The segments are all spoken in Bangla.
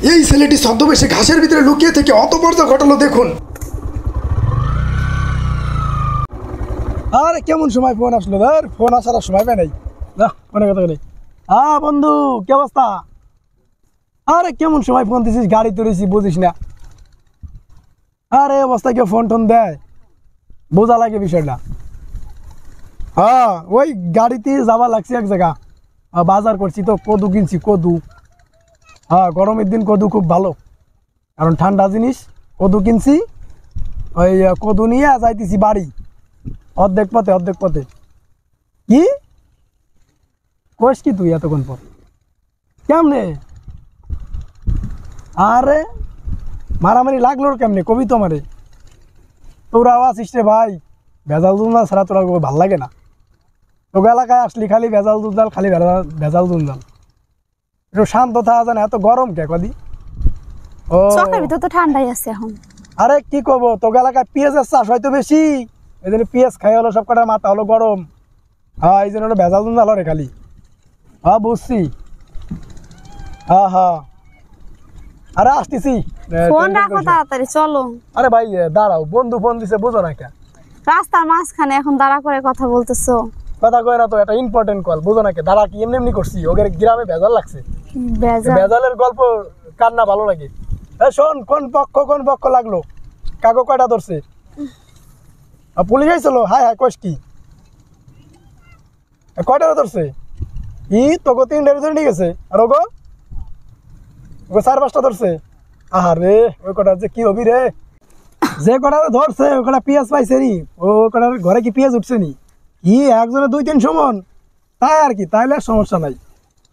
এই ছেলেটি ছদ্মবেশে ঘাসের ভিতরে লুকিয়ে থেকে অতপর্য ঘটালো দেখুন। আরে কেমন সময় ফোন আসলো, ধর ফোন আসার সময় পাই নাই না ফোনে কথা বলি। হ্যাঁ বন্ধু কি অবস্থা? আরে কেমন সময় ফোন দিছিস, গাড়ি তুলেছি বুঝিস না। আরে অবস্থা কেউ ফোন টোন দেয়, বোঝা লাগে বিষয়টা। হ্যাঁ ওই গাড়িতে যাওয়া লাগছে এক জায়গা, বাজার করছি তো, কদু কিনছি কদু। হ্যাঁ গরমের দিন কদু খুব ভালো, কারণ ঠান্ডা জিনিস। কদু কিনছি, ওই কদু নিয়ে যাইতেছি বাড়ি। অর্ধেক পথে কি কোষ কি তুই এতক্ষণ পর কেমনে? আরে মারামারি লাগলো কেমনে কবি তো আমারে। তোরাও আসিস রে ভাই, ভেজাল জুনজাল ছাড়া তোরা ভাল লাগে না। তোকে এলাকায় আসলি খালি ভেজাল জুনজাল, খালি ভেজাল জুনজাল। একটু শান্ত থাকা যায় না, এত গরম কে কদি? ও চকের ভিতর তো ঠান্ডাই আছে এখন। আরে কি করবো, তোকে এলাকায় পেঁয়াজের চাষ হয়তো বেশি, এই জন্য পেঁয়াজ খাই হলো, সব কটার মাথা হলো গরম। হ্যাঁ এই জন্য হলো ভেজাল জুনজাল রে খালি। হ্যাঁ বুঝছি। হ্যাঁ হ্যাঁ আরে আসতেছি। ফোন রাখো তাড়াতাড়ি চলো। আরে ভাই দাঁড়াও, বন্ধু ফোন দিছে বুঝো না কে? রাস্তার মাঝখানে এখন দাঁড়া করে কথা বলতেছো। কথা কয় না তো, একটা ইম্পর্টেন্ট কল, বুঝো না কে? দাঁড়া কি এমনি এমনি করছি, ওদের গ্রামে ভেজাল লাগছে। ভেজালের গল্প কার না ভালো লাগে? শোন, কোন পক্ষ লাগলো, কাগো কয়টা ধরছে? পুলিশ আইছিল? হাই হাই কোষ কি কয়টা ধরছে? তোকে 3টা ধরে নিয়ে গেছে, আর ওগো 4-5টা ধরছে। আরে ওই কটা যে কি হবি রে, যে কটা ধরছে ওই কটা পেঁয়াজ পাইছে নি, ও কটার ঘরে কি পেঁয়াজ উঠছে নি? কি একজনে 2-3 সমান, তাই আর কি, তাইলে আর সমস্যা নাই।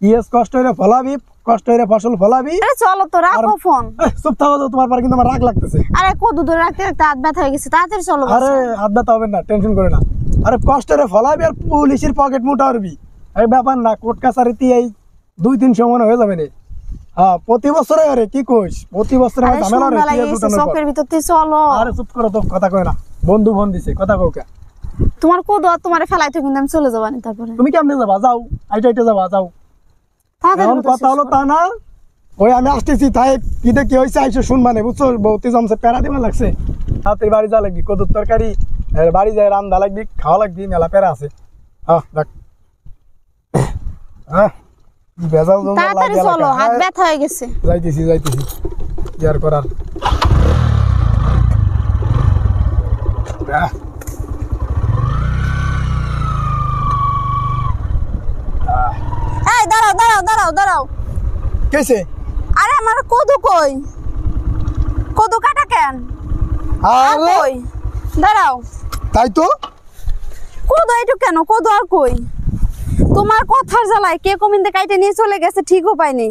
পেঁয়াজ কষ্ট হইলে ফলাবি, কষ্ট হইলে ফসল ফলাবি। চলো তো রাখো ফোন। চুপ থাকো তো, তোমার পর কিন্তু আমার রাগ লাগতেছে। আরে কত দূর রাখতে রাখতে হাত ব্যথা হয়ে গেছে, তাড়াতাড়ি চলো। আরে হাত ব্যথা হবে না, টেনশন করে না। আরে কষ্ট হইলে ফলাবি আর পুলিশের পকেট মোটা করবি, এই ব্যাপার না। কোর্ট কাছারিতে এই 2-3 সমান হয়ে যাবে রে। হ্যাঁ প্রতি বছরে, আরে কি কইস, প্রতি বছরে ঝামেলা রে। চকের ভিতর দিয়ে চলো। আরে চুপ করো তো, কথা কয় না। বন্ধু ফোন দিছে, কথা কও কে? তোমার কদু আর তোমারে ফেলাইতে কিন্তু আমি চলে যাবানি। তারপরে তুমি কেমনে যাবা? যাও, আইটা যাবা, যাও। এখন কথা হলো তা না, ওই আমি আসতেছি, তাই কিটা কি হয়েছে আইসো শুনবানে, বুঝছো? বউতি জমছে, প্যারা দিবা লাগছে। তাড়াতাড়ি বাড়ি যা লাগবি, কদুর তরকারি বাড়ি যায় রান্দা লাগবি, খাওয়া লাগবি, মেলা প্যারা আছে। দেখ ভেজাল তাড়াতাড়ি চলো, হাত ব্যথা হয়ে গেছে। যাইতেছি কি আর করার। এই দাঁড়াও। কেছে? আরে আমার কদু কই? কদু কাটা কেন? আরে দাঁড়াও, তাই তো কদু এইটু কেন? কদু আর কই? তোমার কথার জ্বালায় কে কমিন্দে কাইটে নিয়ে চলে গেছে, ঠিকও পাইনি।